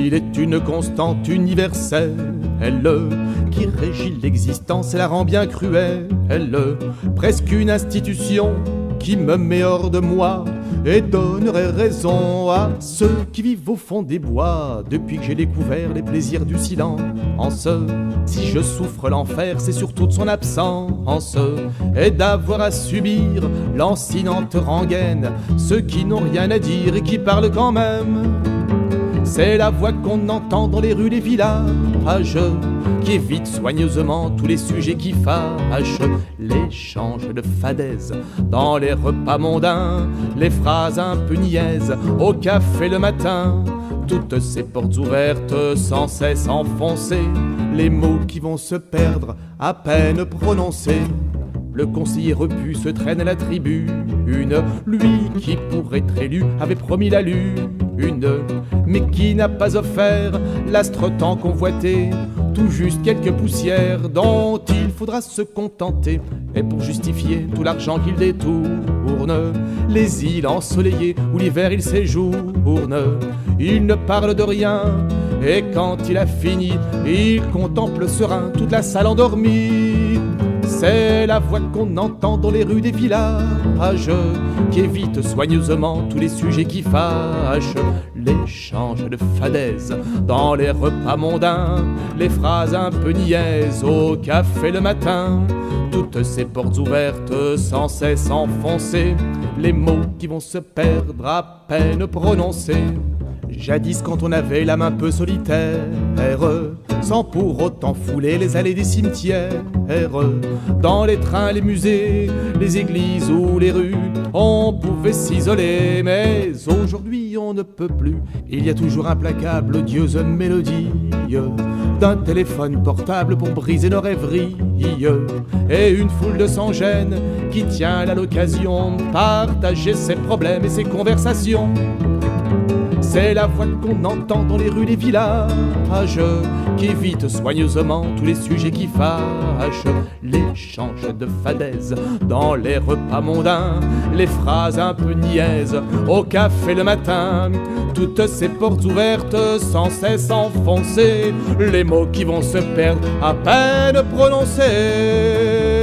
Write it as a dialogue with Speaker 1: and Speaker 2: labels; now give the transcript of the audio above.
Speaker 1: Il est une constante universelle qui régit l'existence et la rend bien cruelle. Presque une institution qui me met hors de moi et donnerait raison à ceux qui vivent au fond des bois. Depuis que j'ai découvert les plaisirs du silence, si je souffre l'enfer, c'est surtout de son absence et d'avoir à subir lancinante rengaine ceux qui n'ont rien à dire et qui parlent quand même. C'est la voix qu'on entend dans les rues des villages qui évite soigneusement tous les sujets qui fâchent. L'échange de fadaises dans les repas mondains, les phrases un peu niaises au café le matin. Toutes ces portes ouvertes sans cesse enfoncées, les mots qui vont se perdre à peine prononcés. Le conseiller repu se traîne à la tribune, lui qui pour être élu avait promis la lune, mais qui n'a pas offert l'astre tant convoité, tout juste quelques poussières dont il faudra se contenter. Et pour justifier tout l'argent qu'il détourne, les îles ensoleillées où l'hiver il séjourne, il ne parle de rien, et quand il a fini, il contemple serein toute la salle endormie. C'est la voix qu'on entend dans les rues des villages qui évite soigneusement tous les sujets qui fâchent. L'échange de fadaises dans les repas mondains, les phrases un peu niaises au café le matin. Toutes ces portes ouvertes sans cesse enfoncées, les mots qui vont se perdre à peine prononcés. Jadis quand on avait l'âme un peu solitaire, sans pour autant fouler les allées des cimetières, dans les trains, les musées, les églises ou les rues, on pouvait s'isoler, mais aujourd'hui on ne peut plus. Il y a toujours implacable, odieuse mélodie d'un téléphone portable pour briser nos rêveries, et une foule de sans-gêne qui tient là l'occasion de partager ses problèmes et ses conversations. C'est la voix qu'on entend dans les rues des villages qui évite soigneusement tous les sujets qui fâchent. L'échange de fadaises dans les repas mondains, les phrases un peu niaises au café le matin. Toutes ces portes ouvertes sans cesse enfoncées, les mots qui vont se perdre à peine prononcés.